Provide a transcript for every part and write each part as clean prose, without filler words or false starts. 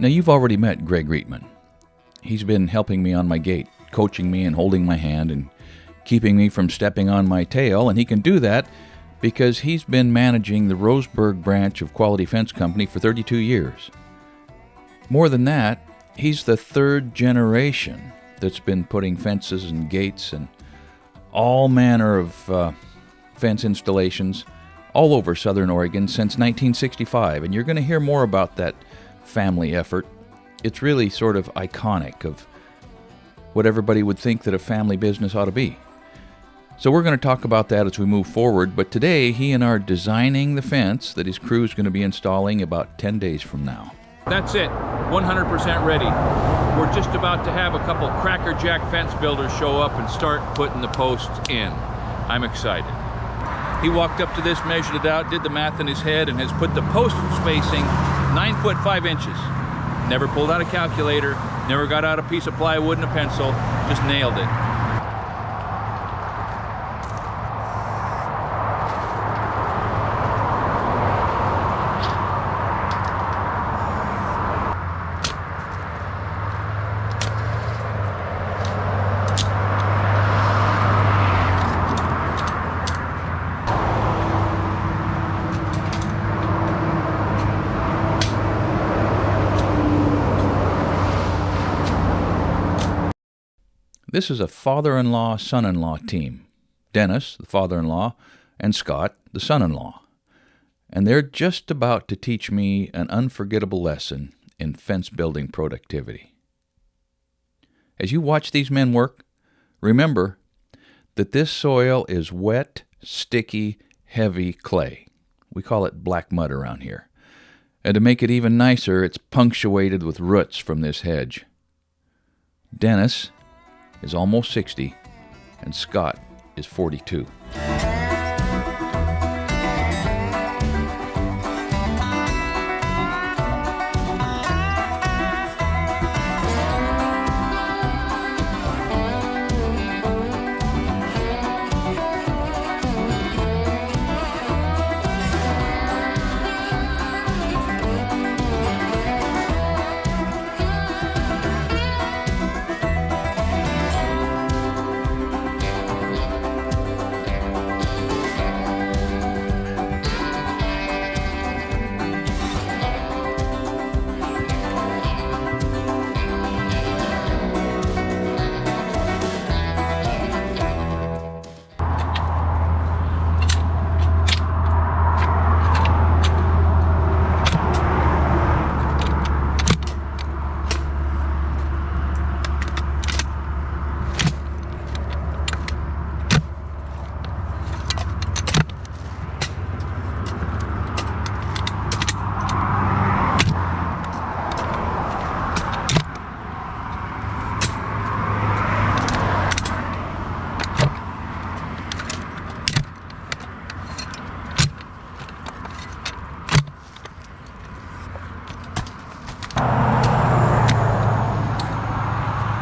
Now, you've already met Greg Reitman. He's been helping me on my gate, coaching me and holding my hand and keeping me from stepping on my tail, and he can do that because he's been managing the Roseburg branch of Quality Fence Company for 32 years. More than that, he's the third generation that's been putting fences and gates and all manner of fence installations all over Southern Oregon since 1965, and you're going to hear more about that family effort. It's really sort of iconic of what everybody would think that a family business ought to be. So we're going to talk about that as we move forward, but today he and I are designing the fence that his crew is going to be installing about 10 days from now. That's it, 100% ready. We're just about to have a couple Cracker Jack fence builders show up and start putting the posts in. I'm excited. He walked up to this, measured it out, did the math in his head, and has put the post spacing 9 foot 5 inches. Never pulled out a calculator, never got out a piece of plywood and a pencil, just nailed it. This is a father-in-law, son-in-law team. Dennis, the father-in-law, and Scott, the son-in-law. And they're just about to teach me an unforgettable lesson in fence building productivity. As you watch these men work, remember that this soil is wet, sticky, heavy clay. We call it black mud around here. And to make it even nicer, it's punctuated with roots from this hedge. Dennis is almost 60, and Scott is 42.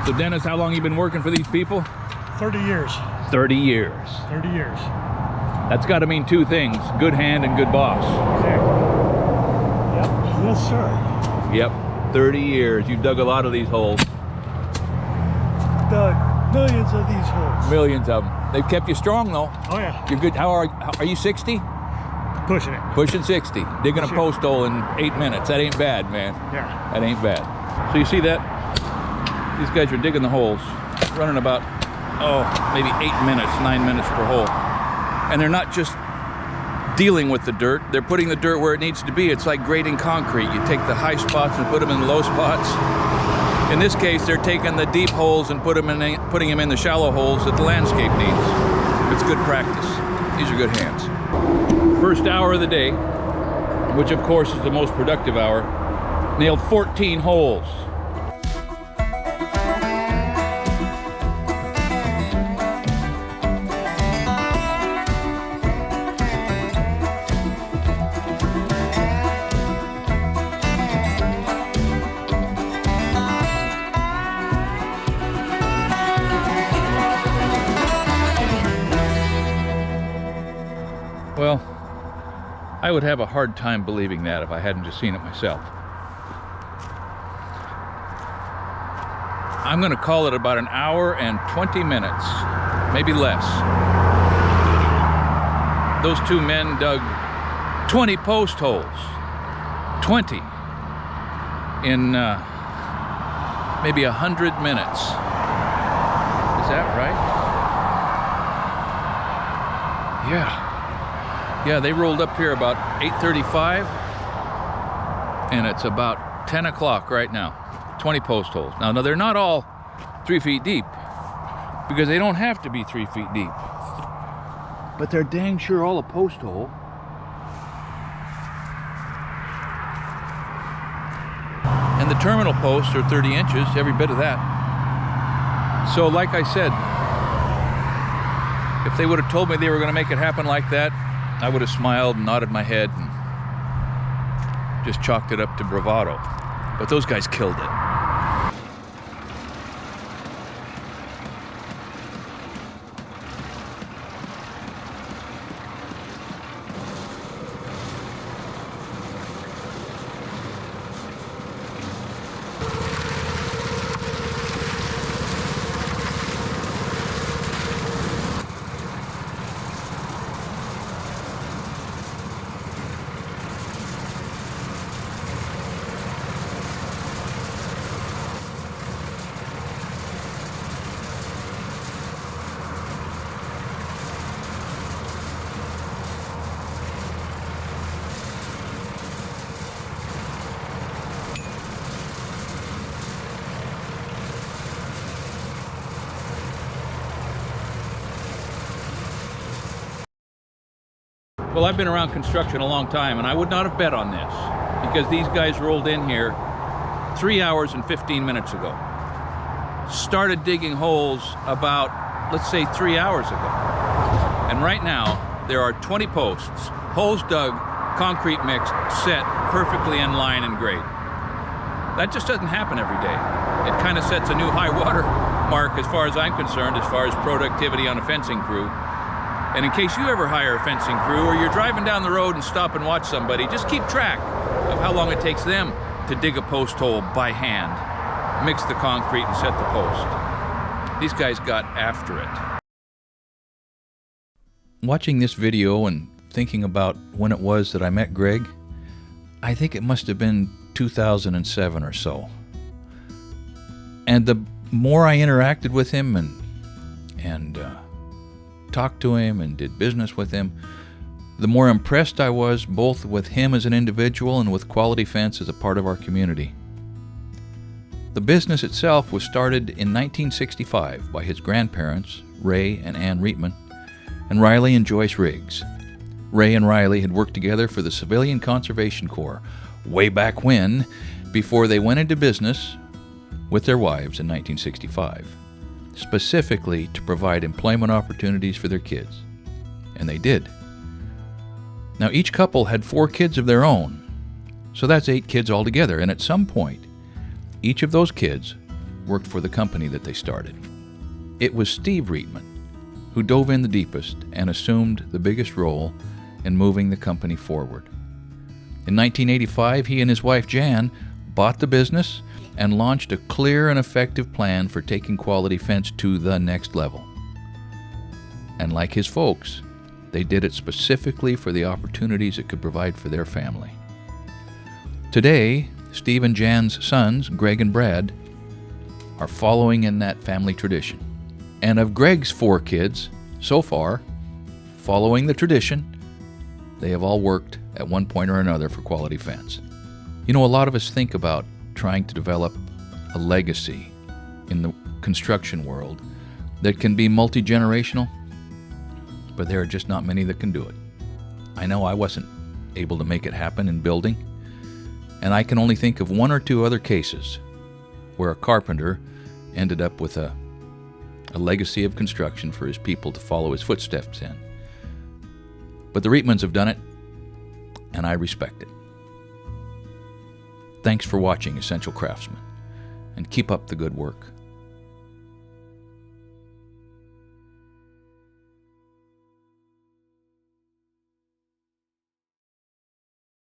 So Dennis, how long you been working for these people? 30 years. 30 years. 30 years. That's got to mean two things, good hand and good boss. Exactly. Yep. Yes, sir. Yep, 30 years. You've dug a lot of these holes. Dug millions of these holes. Millions of them. They've kept you strong though. Oh yeah. You're good. How are you 60? Pushing it. Pushing 60. Digging a post hole in 8 minutes. That ain't bad, man. Yeah. That ain't bad. So you see that? These guys are digging the holes, running about, maybe 8 minutes, 9 minutes per hole. And they're not just dealing with the dirt, they're putting the dirt where it needs to be. It's like grading concrete. You take the high spots and put them in the low spots. In this case, they're taking the deep holes and putting them in the shallow holes that the landscape needs. It's good practice. These are good hands. First hour of the day, which of course is the most productive hour, nailed 14 holes. Well, I would have a hard time believing that if I hadn't just seen it myself. I'm going to call it about an hour and 20 minutes, maybe less. Those two men dug 20 post holes. 20 in maybe 100 minutes. Is that right? Yeah, they rolled up here about 8:35, and it's about 10 o'clock right now. 20 post holes. Now, they're not all 3 feet deep, because they don't have to be 3 feet deep. But they're dang sure all a post hole. And the terminal posts are 30 inches, every bit of that. So like I said, if they would have told me they were going to make it happen like that, I would have smiled and nodded my head and just chalked it up to bravado. But those guys killed it. Well, I've been around construction a long time, and I would not have bet on this, because these guys rolled in here 3 hours and 15 minutes ago. Started digging holes about, let's say, 3 hours ago. And right now, there are 20 posts, holes dug, concrete mixed, set perfectly in line and grade. That just doesn't happen every day. It kind of sets a new high water mark, as far as I'm concerned, as far as productivity on a fencing crew. And in case you ever hire a fencing crew, or you're driving down the road and stop and watch somebody, just keep track of how long it takes them to dig a post hole by hand, mix the concrete and set the post. These guys got after it. Watching this video and thinking about when it was that I met Greg, I think it must have been 2007 or so. And the more I interacted with him and talked to him and did business with him, the more impressed I was both with him as an individual and with Quality Fence as a part of our community. The business itself was started in 1965 by his grandparents, Ray and Ann Reitman, and Riley and Joyce Riggs. Ray and Riley had worked together for the Civilian Conservation Corps way back when, before they went into business with their wives in 1965. Specifically to provide employment opportunities for their kids. And they did. Now, each couple had 4 kids of their own, so that's 8 kids altogether, and at some point, each of those kids worked for the company that they started. It was Steve Reitman who dove in the deepest and assumed the biggest role in moving the company forward. In 1985, he and his wife Jan bought the business and launched a clear and effective plan for taking Quality Fence to the next level. And like his folks, they did it specifically for the opportunities it could provide for their family. Today, Steve and Jan's sons, Greg and Brad, are following in that family tradition. And of Greg's 4 kids, so far, following the tradition, they have all worked at one point or another for Quality Fence. You know, a lot of us think about trying to develop a legacy in the construction world that can be multi-generational, but there are just not many that can do it. I know I wasn't able to make it happen in building, and I can only think of 1 or 2 other cases where a carpenter ended up with a legacy of construction for his people to follow his footsteps in. But the Reitmans have done it, and I respect it. Thanks for watching Essential Craftsman, and keep up the good work.